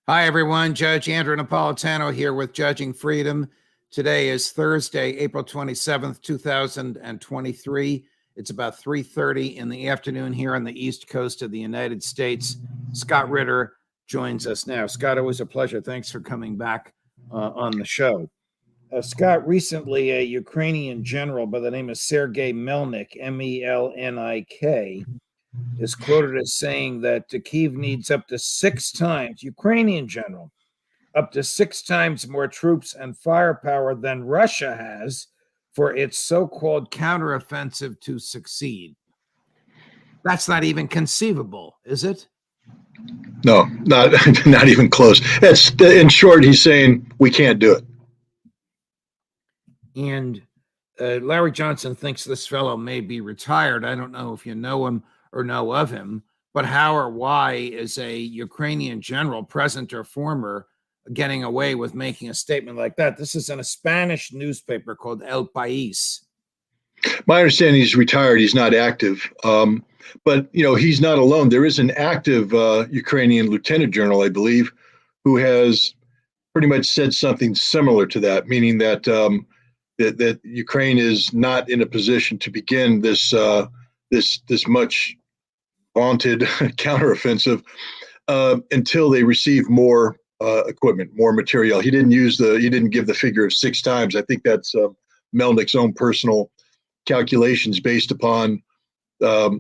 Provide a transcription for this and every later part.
Hi, everyone. Judge Andrew Napolitano here with Judging Freedom. Today is Thursday, April 27th, 2023. It's about 3:30 in the afternoon here on the East Coast of the United States. Scott Ritter joins us now. Scott, it was a pleasure. Thanks for coming back on the show. Scott, recently a Ukrainian general by the name of Sergei Melnik, Melnik, is quoted as saying that Kyiv needs up to 6 times, Ukrainian general, up to 6 times more troops and firepower than Russia has for its so-called counteroffensive to succeed. That's not even conceivable, is it? No, not even close. That's, in short, he's saying we can't do it. And Larry Johnson thinks this fellow may be retired. I don't know if you know him or know of him, but how or why is a Ukrainian general, present or former, getting away with making a statement like that? This is in a Spanish newspaper called El País. My understanding he's retired. He's not active. But, he's not alone. There is an active Ukrainian lieutenant general, I believe, who has pretty much said something similar to that, meaning that that Ukraine is not in a position to begin this much vaunted counteroffensive until they receive more equipment, more material. He didn't give the figure of 6 times. I think that's Melnik's own personal calculations based upon the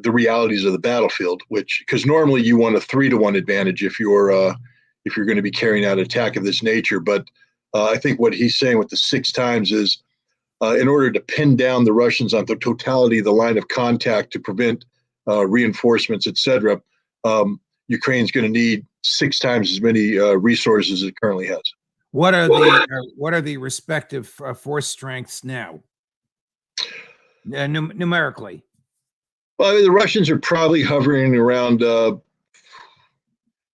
realities of the battlefield, because normally you want a 3-to-1 advantage if you're going to be carrying out an attack of this nature. But I think what he's saying with the 6 times is in order to pin down the Russians on the totality of the line of contact to prevent reinforcements, etc., Ukraine's going to need 6 times as many resources as it currently has. What are the respective force strengths now, numerically? Well, I mean, the Russians are probably hovering around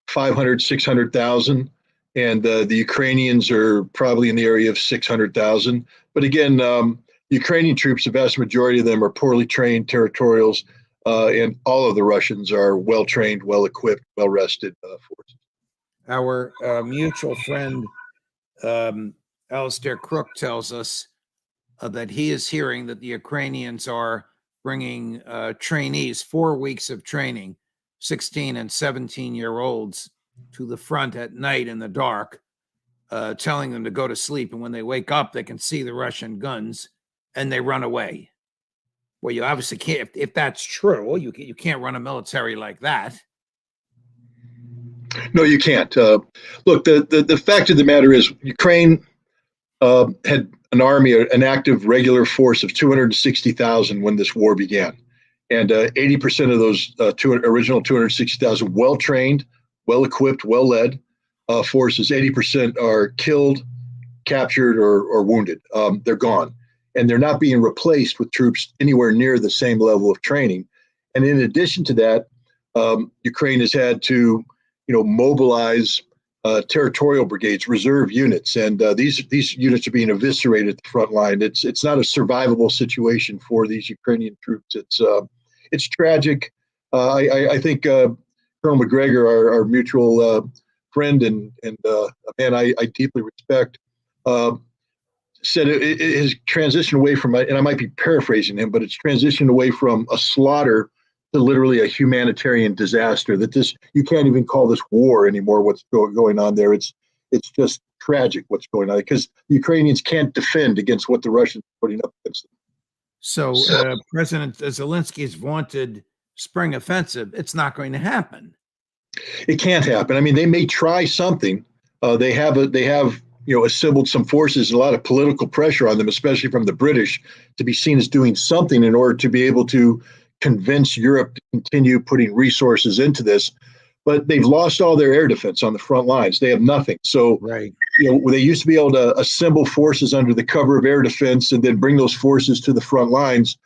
500, 600,000, and the Ukrainians are probably in the area of 600,000. But again, Ukrainian troops, the vast majority of them are poorly trained territorials, and all of the Russians are well-trained, well-equipped, well-rested forces. Our mutual friend, Alistair Crook, tells us that he is hearing that the Ukrainians are bringing trainees, 4 weeks of training, 16 and 17-year-olds, to the front at night in the dark, telling them to go to sleep. And when they wake up, they can see the Russian guns and they run away. Well, you obviously can't, if that's true, you can't run a military like that. No, you can't. Look, the fact of the matter is Ukraine had an army, an active regular force of 260,000 when this war began. And 80% of those original 260,000 well-trained, well-equipped, well-led forces, 80% are killed, captured, or wounded. They're gone. And they're not being replaced with troops anywhere near the same level of training. And in addition to that, Ukraine has had to, mobilize territorial brigades, reserve units, and these units are being eviscerated at the front line. It's not a survivable situation for these Ukrainian troops. It's tragic. I think Colonel McGregor, our mutual friend and a man I deeply respect, said it has transitioned away from, and I might be paraphrasing him, but it's transitioned away from a slaughter to literally a humanitarian disaster. That you can't even call this war anymore. What's going on there? It's just tragic what's going on, because the Ukrainians can't defend against what the Russians are putting up against them. So President Zelensky's vaunted spring offensive, it's not going to happen. It can't happen. I mean, they may try something. They have assembled some forces, a lot of political pressure on them, especially from the British, to be seen as doing something in order to be able to convince Europe to continue putting resources into this. But they've lost all their air defense on the front lines. They have nothing. So, right. They used to be able to assemble forces under the cover of air defense and then bring those forces to the front lines.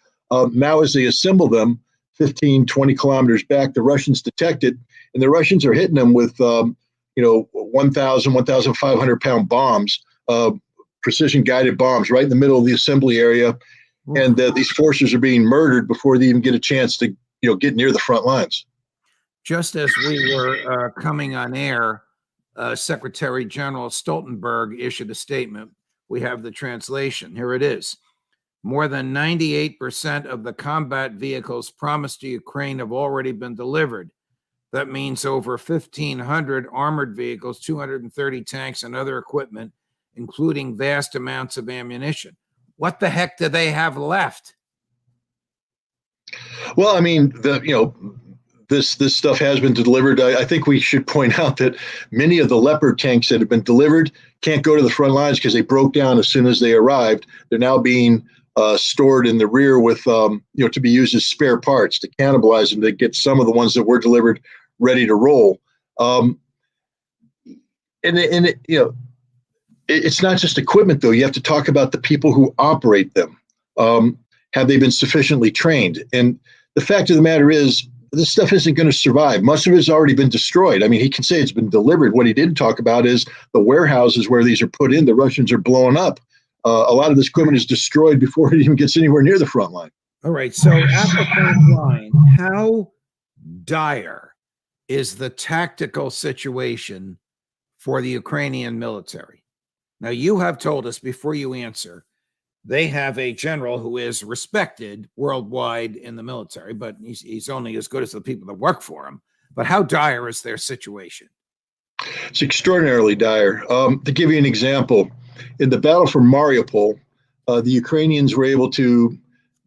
Now, as they assemble them 15, 20 kilometers back, the Russians detect it, and the Russians are hitting them with 1,000, 1,500 pound bombs, precision guided bombs right in the middle of the assembly area. And these forces are being murdered before they even get a chance to, get near the front lines. Just as we were coming on air, Secretary General Stoltenberg issued a statement. We have the translation. Here it is. More than 98% of the combat vehicles promised to Ukraine have already been delivered. That means over 1,500 armored vehicles, 230 tanks, and other equipment, including vast amounts of ammunition. What the heck do they have left? Well, I mean, this stuff has been delivered. I think we should point out that many of the Leopard tanks that have been delivered can't go to the front lines because they broke down as soon as they arrived. They're now being stored in the rear with, to be used as spare parts to cannibalize them to get some of the ones that were delivered ready to roll. It's not just equipment, though. You have to talk about the people who operate them. Have they been sufficiently trained? And the fact of the matter is, this stuff isn't going to survive. Much of it has already been destroyed. I mean, he can say it's been delivered. What he didn't talk about is the warehouses where these are put in. The Russians are blowing up. A lot of this equipment is destroyed before it even gets anywhere near the front line. All right. So at the front line, how dire is the tactical situation for the Ukrainian military? Now, you have told us before you answer, they have a general who is respected worldwide in the military, but he's only as good as the people that work for him. But how dire is their situation? It's extraordinarily dire. To give you an example, in the battle for Mariupol, the Ukrainians were able to,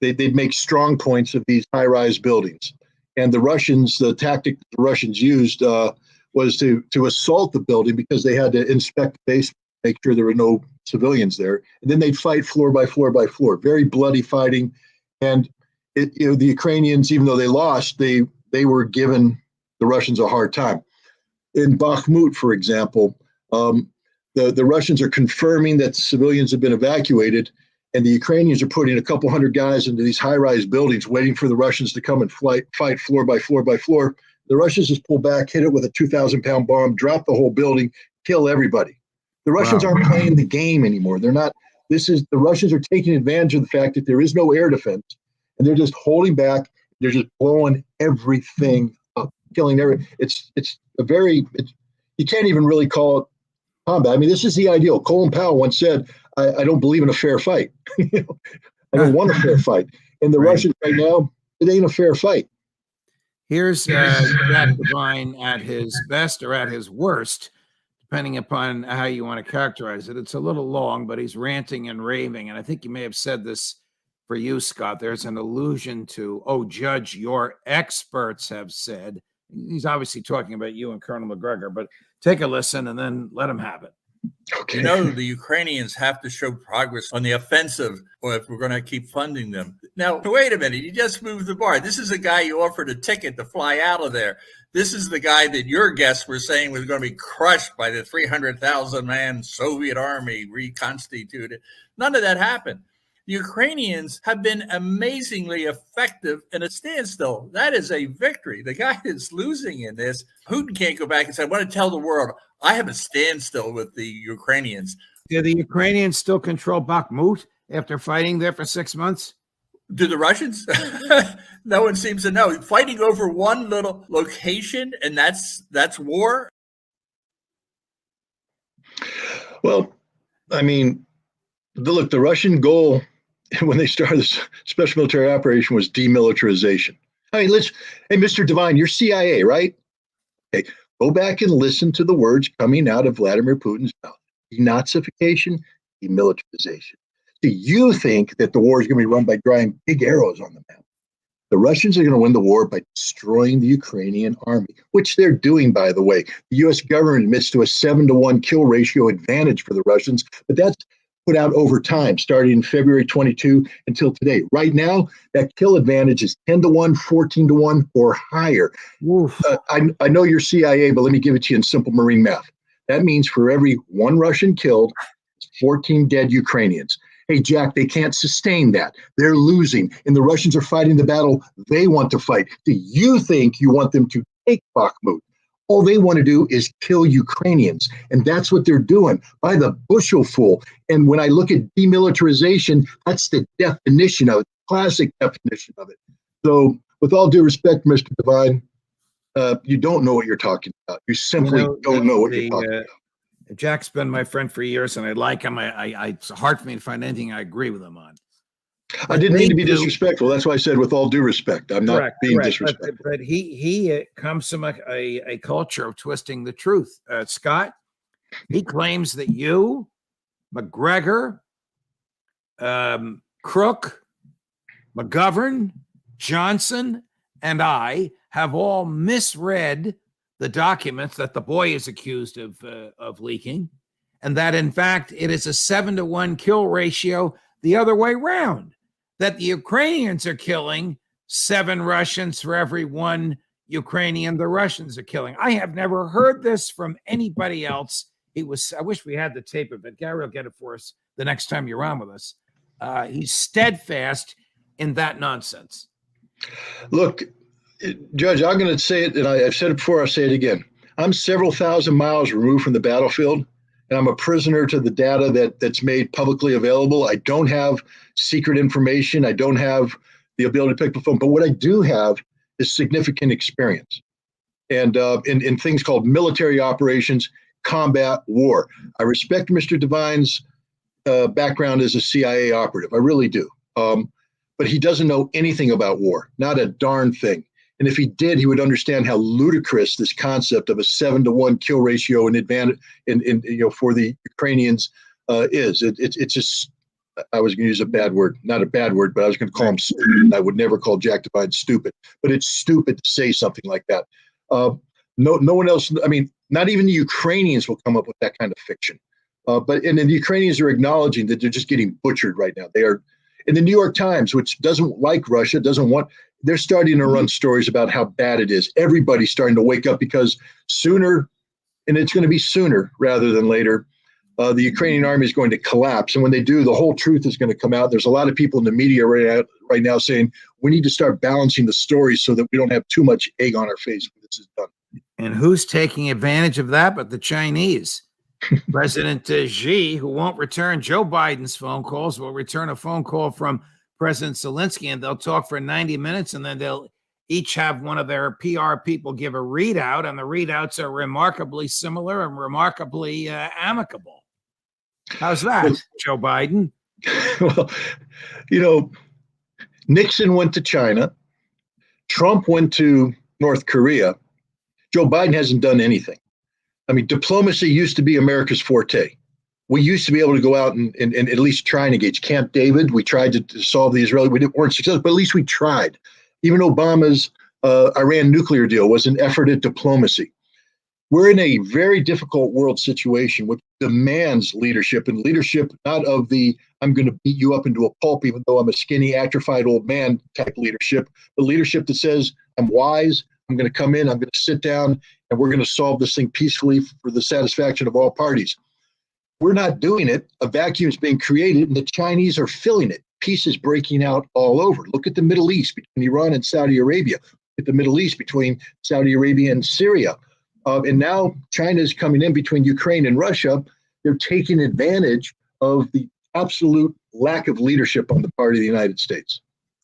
they'd make strong points of these high-rise buildings. And the Russians, the tactic the Russians used was to assault the building because they had to inspect the basement, make sure there were no civilians there. And then they'd fight floor by floor by floor, very bloody fighting. And the Ukrainians, even though they lost, they were giving the Russians a hard time. In Bakhmut, for example, the Russians are confirming that the civilians have been evacuated, and the Ukrainians are putting a couple hundred guys into these high-rise buildings waiting for the Russians to come and fight floor by floor by floor. The Russians just pull back, hit it with a 2,000-pound bomb, drop the whole building, kill everybody. The Russians aren't playing the game anymore. They're not. The Russians are taking advantage of the fact that there is no air defense, and they're just holding back. They're just blowing everything up, killing every. You can't even really call it combat. I mean, this is the ideal. Colin Powell once said, I don't believe in a fair fight. I don't want a fair fight. And the Russians right now, it ain't a fair fight. Here's Jack Devine at his best or at his worst, depending upon how you want to characterize it. It's a little long, but he's ranting and raving. And I think you may have said this for you, Scott. There's an allusion to, oh, Judge, your experts have said. He's obviously talking about you and Colonel McGregor, but take a listen and then let him have it. Okay. The Ukrainians have to show progress on the offensive or if we're going to keep funding them. Now, wait a minute. You just moved the bar. This is a guy you offered a ticket to fly out of there. This is the guy that your guests were saying was going to be crushed by the 300,000-man Soviet army reconstituted. None of that happened. The Ukrainians have been amazingly effective in a standstill. That is a victory. The guy that's losing in this, Putin can't go back and say, I want to tell the world, I have a standstill with the Ukrainians. Do the Ukrainians still control Bakhmut after fighting there for 6 months? Do the Russians? No one seems to know. Fighting over one little location, and that's war? Well, I mean, the Russian goal when they started this special military operation was demilitarization. I mean, hey, Mr. Devine, you're CIA, right? Okay, go back and listen to the words coming out of Vladimir Putin's mouth. Denazification, demilitarization. Do you think that the war is going to be run by drawing big arrows on the map? The Russians are going to win the war by destroying the Ukrainian army, which they're doing, by the way. The U.S. government admits to a 7-to-1 kill ratio advantage for the Russians, but that's put out over time, starting in February 22 until today. Right now, that kill advantage is 10-to-1, 14-to-1, or higher. I know you're CIA, but let me give it to you in simple Marine math. That means for every one Russian killed, 14 dead Ukrainians. Hey, Jack, they can't sustain that. They're losing, and the Russians are fighting the battle they want to fight. Do you think you want them to take Bakhmut? All they want to do is kill Ukrainians, and that's what they're doing by the bushelful. And when I look at demilitarization, that's the definition of it, classic definition of it. So with all due respect, Mr. Devine, you don't know what you're talking about. You simply don't know what you're talking about. Jack's been my friend for years, and I like him. It's hard for me to find anything I agree with him on. I didn't mean to be disrespectful. That's why I said with all due respect. I'm not being disrespectful. But he comes from a culture of twisting the truth. Scott, he claims that you, McGregor, Crook, McGovern, Johnson, and I have all misread the documents that the boy is accused of leaking, and that in fact it is a 7-to-1 kill ratio the other way round, that the Ukrainians are killing 7 Russians for every 1 Ukrainian the Russians are killing. I have never heard this from anybody else. I wish we had the tape of it. Gary will get it for us the next time you're on with us. He's steadfast in that nonsense. Look, Judge, I'm going to say it, and I've said it before, I'll say it again. I'm several thousand miles removed from the battlefield, and I'm a prisoner to the data that's made publicly available. I don't have secret information. I don't have the ability to pick the phone. But what I do have is significant experience, and in things called military operations, combat, war. I respect Mr. Devine's background as a CIA operative. I really do. But he doesn't know anything about war, not a darn thing. And if he did, he would understand how ludicrous this concept of a 7-to-1 kill ratio in advantage for the Ukrainians is. It's just, I was going to use a bad word, not a bad word, but I was going to call him stupid. I would never call Jack Devine stupid, but it's stupid to say something like that. No one else. I mean, not even the Ukrainians will come up with that kind of fiction. But the Ukrainians are acknowledging that they're just getting butchered right now. They are. In the New York Times, which doesn't like Russia, they're starting to run stories about how bad it is. Everybody's starting to wake up because sooner, and it's going to be sooner rather than later, the Ukrainian army is going to collapse. And when they do, the whole truth is going to come out. There's a lot of people in the media right now saying we need to start balancing the stories so that we don't have too much egg on our face when this is done. And who's taking advantage of that but the Chinese? President Xi, who won't return Joe Biden's phone calls, will return a phone call from President Zelensky, and they'll talk for 90 minutes, and then they'll each have one of their PR people give a readout, and the readouts are remarkably similar and remarkably amicable. How's that, Joe Biden? Well, Nixon went to China. Trump went to North Korea. Joe Biden hasn't done anything. I mean, diplomacy used to be America's forte. We used to be able to go out and at least try and engage. Camp David, we tried to solve the Israeli. We weren't successful, but at least we tried. Even Obama's Iran nuclear deal was an effort at diplomacy. We're in a very difficult world situation which demands leadership, and leadership not of the I'm going to beat you up into a pulp even though I'm a skinny, atrophied old man type leadership, but leadership that says I'm wise, I'm going to come in, I'm going to sit down, and we're going to solve this thing peacefully for the satisfaction of all parties. We're not doing it. A vacuum is being created, and the Chinese are filling it. Peace is breaking out all over. Look at the Middle East between Iran and Saudi Arabia. Look at the Middle East between Saudi Arabia and Syria. And now China is coming in between Ukraine and Russia. They're taking advantage of the absolute lack of leadership on the part of the United States.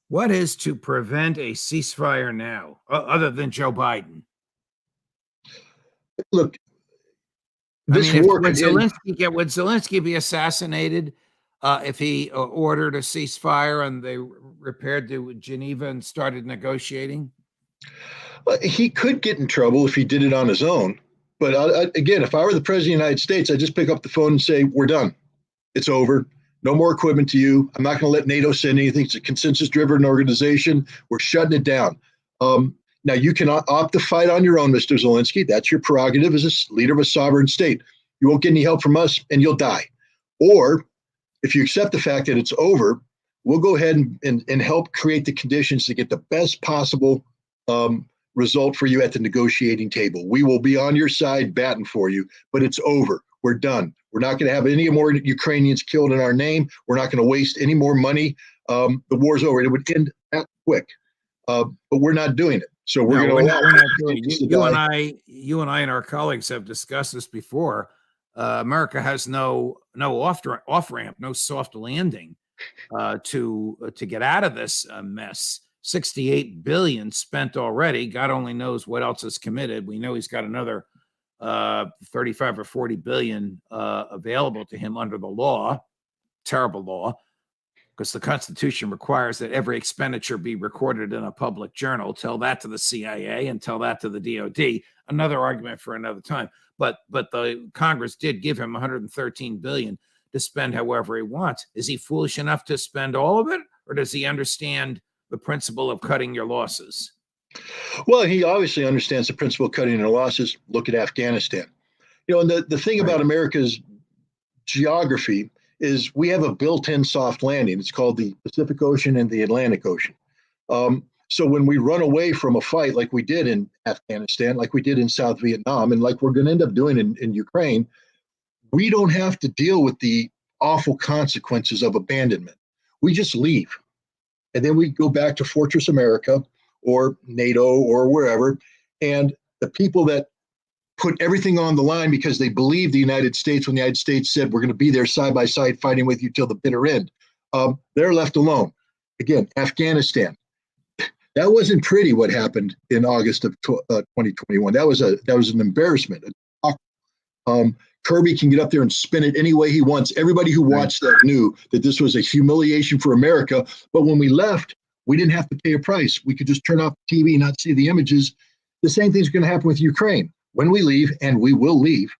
What is to prevent a ceasefire now, other than Joe Biden? Look, would Zelensky be assassinated if he ordered a ceasefire and they repaired to Geneva and started negotiating? Well, he could get in trouble if he did it on his own. But again, if I were the president of the United States, I'd just pick up the phone and say, we're done. It's over. No more equipment to you. I'm not going to let NATO send anything. It's a consensus-driven organization. We're shutting it down. Now, you can opt to fight on your own, Mr. Zelensky. That's your prerogative as a leader of a sovereign state. You won't get any help from us, and you'll die. Or if you accept the fact that it's over, we'll go ahead and help create the conditions to get the best possible result for you at the negotiating table. We will be on your side batting for you, but it's over. We're done. We're not going to have any more Ukrainians killed in our name. We're not going to waste any more money. The war's over. It would end that quick, but we're not doing it. So we're going to. You and I and our colleagues have discussed this before. America has no off ramp, no soft landing to get out of this mess. 68 billion spent already. God only knows what else is committed. We know he's got another 35 or 40 billion available to him under the law, terrible law, because the Constitution requires that every expenditure be recorded in a public journal. Tell that to the CIA and tell that to the DOD. Another argument for another time. But the Congress did give him 113 billion to spend however he wants. Is he foolish enough to spend all of it, or does he understand the principle of cutting your losses? Well, he obviously understands the principle of cutting your losses. Look at Afghanistan. And the thing about America's geography is we have a built-in soft landing. It's called the Pacific Ocean and the Atlantic Ocean. So when we run away from a fight like we did in Afghanistan, like we did in South Vietnam, and like we're going to end up doing in Ukraine, we don't have to deal with the awful consequences of abandonment. We just leave. And then we go back to Fortress America or NATO or wherever. And the people that put everything on the line because they believe the United States, when the United States said, we're going to be there side by side fighting with you till the bitter end, they're left alone. Again, Afghanistan. That wasn't pretty what happened in August of 2021. That was an embarrassment. Kirby can get up there and spin it any way he wants. Everybody who watched that knew that this was a humiliation for America. But when we left, we didn't have to pay a price. We could just turn off the TV, not see the images. The same thing's going to happen with Ukraine. When we leave, and we will leave,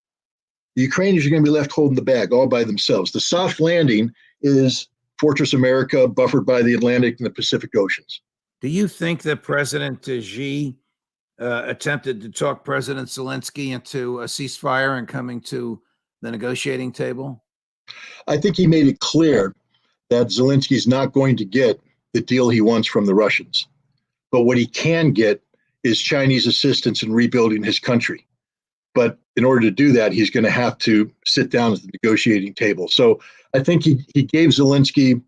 the Ukrainians are going to be left holding the bag all by themselves. The soft landing is Fortress America, buffered by the Atlantic and the Pacific Oceans. Do you think that President Xi attempted to talk President Zelensky into a ceasefire and coming to the negotiating table? I think he made it clear that Zelensky's not going to get the deal he wants from the Russians. But what he can get is Chinese assistance in rebuilding his country. But in order to do that, he's going to have to sit down at the negotiating table. So I think he gave Zelensky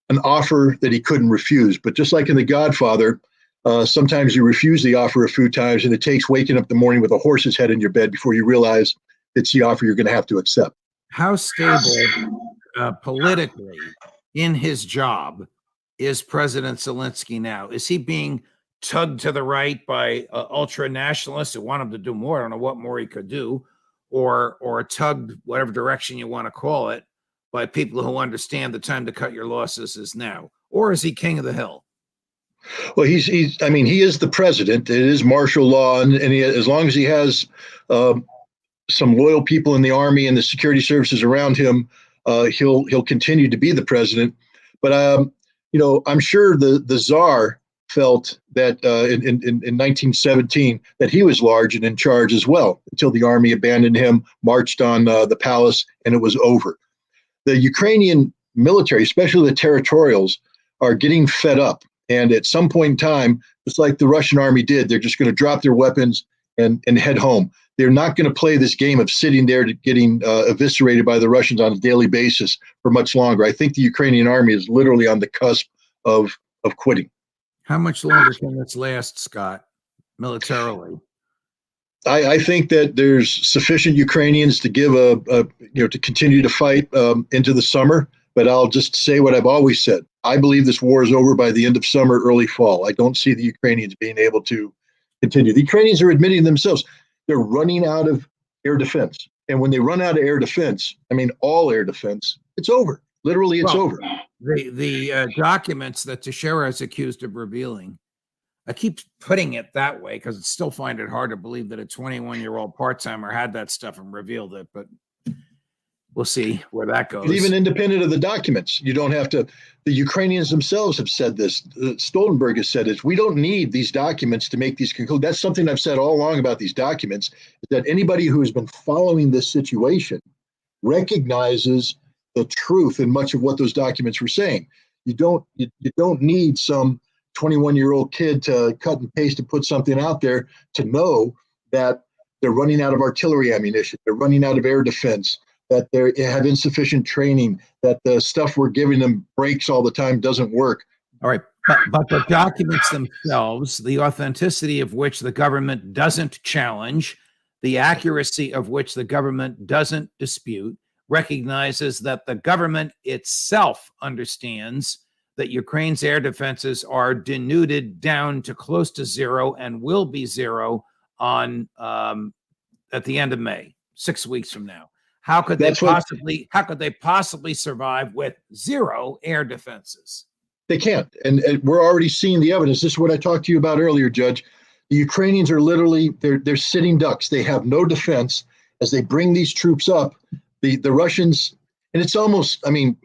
an offer that he couldn't refuse. But just like in The Godfather, sometimes you refuse the offer a few times, and it takes waking up in the morning with a horse's head in your bed before you realize it's the offer you're going to have to accept. How stable politically in his job is President Zelensky now? Is he being tugged to the right by ultra nationalists who want him to do more? I don't know what more he could do, or tugged, whatever direction you want to call it, by people who understand the time to cut your losses is now? Or is he king of the hill? Well, he is the president. It is martial law, and as long as he has some loyal people in the army and the security services around him, he'll continue to be the president. But I'm sure the Tsar felt that in 1917 that he was large and in charge as well, until the army abandoned him, marched on the palace, and it was over. The Ukrainian military, especially the territorials, are getting fed up. And at some point in time, just like the Russian army did, they're just going to drop their weapons and head home. They're not going to play this game of sitting there to getting eviscerated by the Russians on a daily basis for much longer. I think the Ukrainian army is literally on the cusp of quitting. How much longer can this last, Scott, militarily? I think that there's sufficient Ukrainians to give to continue to fight into the summer. But I'll just say what I've always said. I believe this war is over by the end of summer, early fall. I don't see the Ukrainians being able to continue. The Ukrainians are admitting themselves they're running out of air defense. And when they run out of air defense, all air defense, it's over. Literally, it's over. The documents that Teixeira is accused of revealing, I keep putting it that way because I still find it hard to believe that a 21-year-old part-timer had that stuff and revealed it. But we'll see where that goes. Even independent of the documents, you don't have to. The Ukrainians themselves have said this. Stoltenberg has said this. We don't need these documents to make these conclusions. That's something I've said all along about these documents, is that anybody who has been following this situation recognizes the truth in much of what those documents were saying. You don't need some 21-year-old kid to cut and paste and put something out there to know that they're running out of artillery ammunition, they're running out of air defense, that they have insufficient training, that the stuff we're giving them breaks all the time, doesn't work. All right, but the documents themselves, the authenticity of which the government doesn't challenge, the accuracy of which the government doesn't dispute, recognizes that the government itself understands that Ukraine's air defenses are denuded down to close to zero and will be zero on at the end of May, 6 weeks from now. How could they possibly survive with zero air defenses? They can't. And we're already seeing the evidence. This is what I talked to you about earlier, Judge. The Ukrainians are literally, they're sitting ducks. They have no defense as they bring these troops up. The Russians, and it's almost, I mean,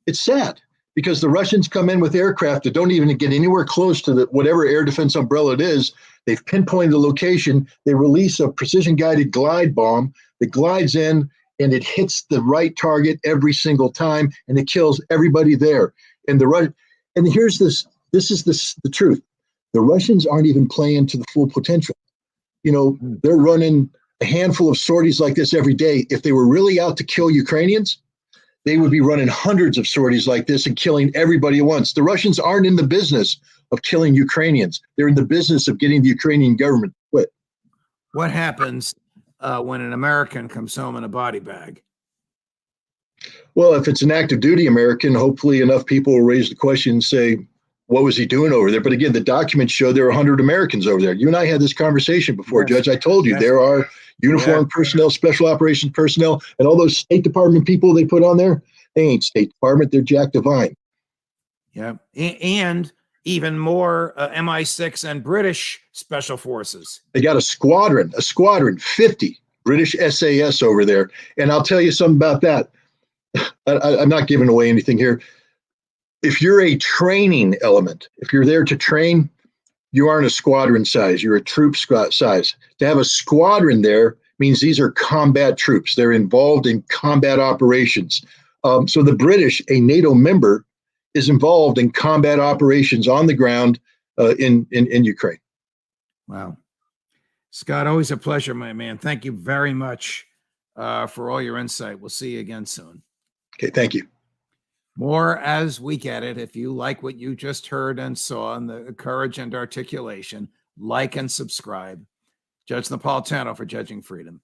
it's sad because the Russians come in with aircraft that don't even get anywhere close to the whatever air defense umbrella it is. They've pinpointed the location. They release a precision-guided glide bomb that glides in, and it hits the right target every single time, and it kills everybody there. And here's this is the truth. The Russians aren't even playing to the full potential. You know, they're running a handful of sorties like this every day. If they were really out to kill Ukrainians, they would be running hundreds of sorties like this and killing everybody at once. The Russians aren't in the business of killing Ukrainians. They're in the business of getting the Ukrainian government to quit. What happens when an American comes home in a body bag? Well, if it's an active duty American, hopefully enough people will raise the question and say, what was he doing over there? But again, the documents show there are 100 Americans over there. You and I had this conversation before, Yes. Judge. I told you Yes. there are uniformed personnel, special operations personnel, and all those State Department people they put on there. They ain't State Department. They're Jack Devine. Yeah. And even more MI6 and British special forces. They got a squadron, 50 British SAS over there. And I'll tell you something about that. I'm not giving away anything here. If you're a training element, if you're there to train, you aren't a squadron size. You're a troop size. To have a squadron there means these are combat troops. They're involved in combat operations. So the British, a NATO member, is involved in combat operations on the ground in Ukraine. Wow. Scott, always a pleasure, my man. Thank you very much for all your insight. We'll see you again soon. Okay, thank you. More as we get it. If you like what you just heard and saw and the courage and articulation, like and subscribe. Judge Napolitano for Judging Freedom.